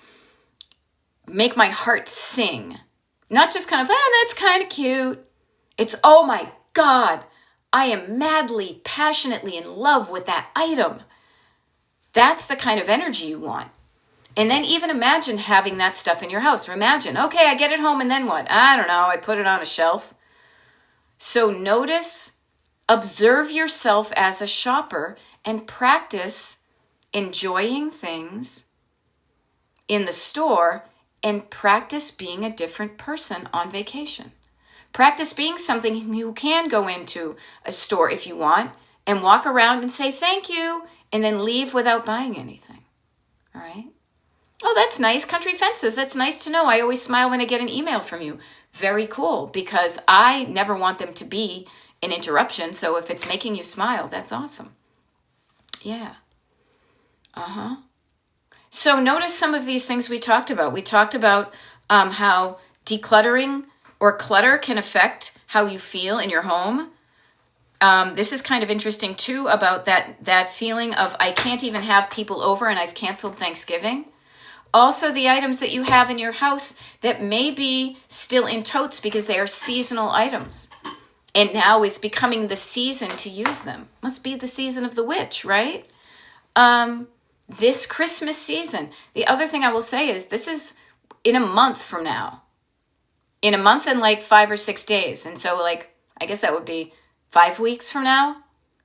make my heart sing. Not just kind of, that's kind of cute. It's, oh my God, I am madly, passionately in love with that item. That's the kind of energy you want. And then even imagine having that stuff in your house. Or imagine, okay, I get it home and then what? I don't know, I put it on a shelf. So notice, observe yourself as a shopper and practice enjoying things in the store and practice being a different person on vacation. Practice being something who can go into a store if you want and walk around and say thank you and then leave without buying anything. All right? Oh, that's nice. Country Fences. That's nice to know. I always smile when I get an email from you. Very cool, because I never want them to be an interruption. So if it's making you smile, that's awesome. Yeah. Uh-huh. So notice some of these things we talked about. We talked about how decluttering or clutter can affect how you feel in your home. This is kind of interesting too, about that feeling of I can't even have people over and I've canceled Thanksgiving. Also, the items that you have in your house that may be still in totes because they are seasonal items. And now is becoming the season to use them. Must be the season of the witch, right? This Christmas season. The other thing I will say is this is in a month from now. In a month and like 5 or 6 days. And so like, I guess that would be 5 weeks from now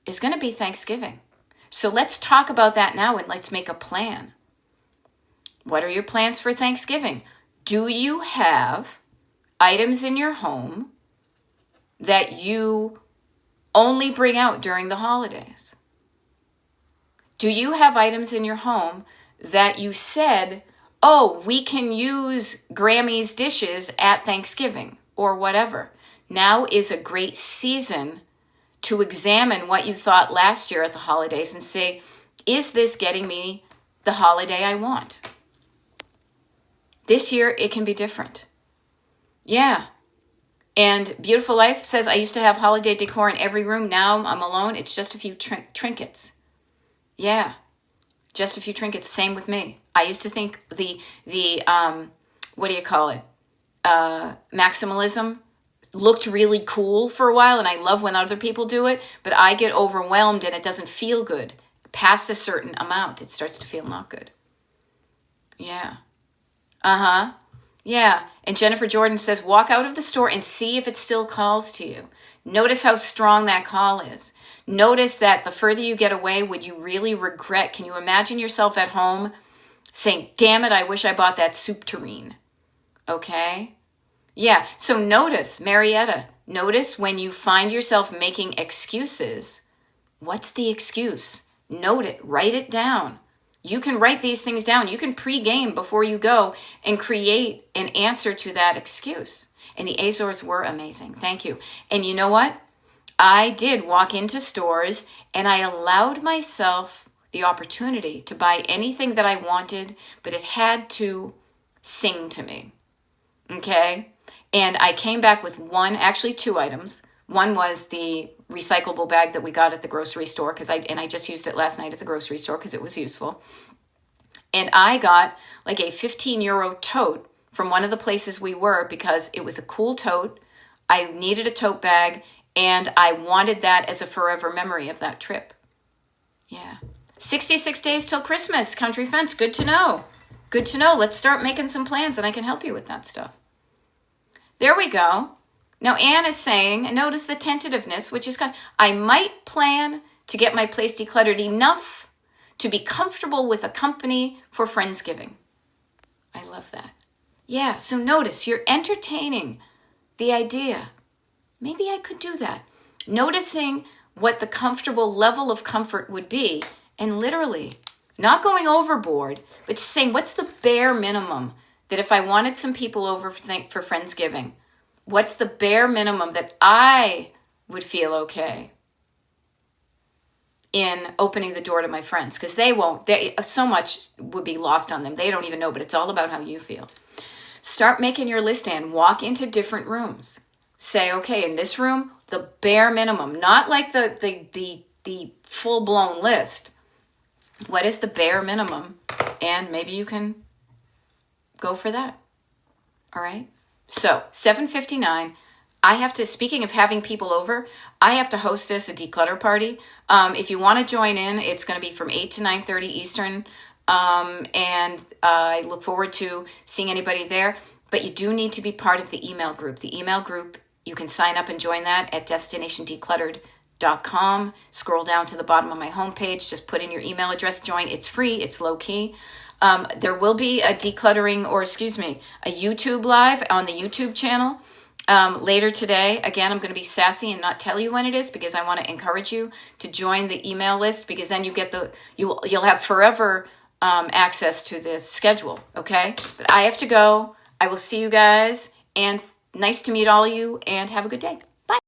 is going to be Thanksgiving. So let's talk about that now and let's make a plan. What are your plans for Thanksgiving? Do you have items in your home that you only bring out during the holidays? Do you have items in your home that you said, oh, we can use Grammy's dishes at Thanksgiving or whatever? Now is a great season to examine what you thought last year at the holidays and say, is this getting me the holiday I want? This year, it can be different. Yeah. And Beautiful Life says, I used to have holiday decor in every room. Now I'm alone. It's just a few trinkets. Yeah. Just a few trinkets. Same with me. I used to think the what do you call it? Maximalism looked really cool for a while. And I love when other people do it. But I get overwhelmed and it doesn't feel good. Past a certain amount, it starts to feel not good. Yeah. Uh-huh. Yeah. And Jennifer Jordan says, walk out of the store and see if it still calls to you. Notice how strong that call is. Notice that the further you get away, would you really regret? Can you imagine yourself at home saying, damn it, I wish I bought that soup tureen? Okay. Yeah. So notice, Marietta, notice when you find yourself making excuses, what's the excuse? Note it, write it down. You can write these things down. You can pre-game before you go and create an answer to that excuse. And the Azores were amazing. Thank you. And you know what? I did walk into stores and I allowed myself the opportunity to buy anything that I wanted, but it had to sing to me. Okay? And I came back with actually 2 items. One was the recyclable bag that we got at the grocery store I just used it last night at the grocery store because it was useful. And I got like a 15 euro tote from one of the places we were because it was a cool tote. I needed a tote bag and I wanted that as a forever memory of that trip. Yeah. 66 days till Christmas, Country Fence. Good to know. Good to know. Let's start making some plans and I can help you with that stuff. There we go. Now, Anne is saying, notice the tentativeness, which is kind of, I might plan to get my place decluttered enough to be comfortable with a company for Friendsgiving. I love that. Yeah, so notice you're entertaining the idea. Maybe I could do that. Noticing what the comfortable level of comfort would be and literally not going overboard, but just saying, what's the bare minimum that if I wanted some people over for Friendsgiving, what's the bare minimum that I would feel okay in opening the door to my friends? Because so much would be lost on them. They don't even know, but it's all about how you feel. Start making your list and walk into different rooms. Say, okay, in this room, the bare minimum, not like the full-blown list. What is the bare minimum? And maybe you can go for that. All right? So 7:59, speaking of having people over, I have to hostess a declutter party. If you want to join in, it's going to be from 8 to 9:30 Eastern. And I look forward to seeing anybody there. But you do need to be part of the email group. The email group, you can sign up and join that at destinationdecluttered.com. Scroll down to the bottom of my homepage. Just put in your email address, join. It's free. It's low key. There will be a YouTube live on the YouTube channel. Later today, again, I'm going to be sassy and not tell you when it is because I want to encourage you to join the email list because then you get you'll have forever access to this schedule. Okay, but I have to go. I will see you guys, and nice to meet all of you, and have a good day.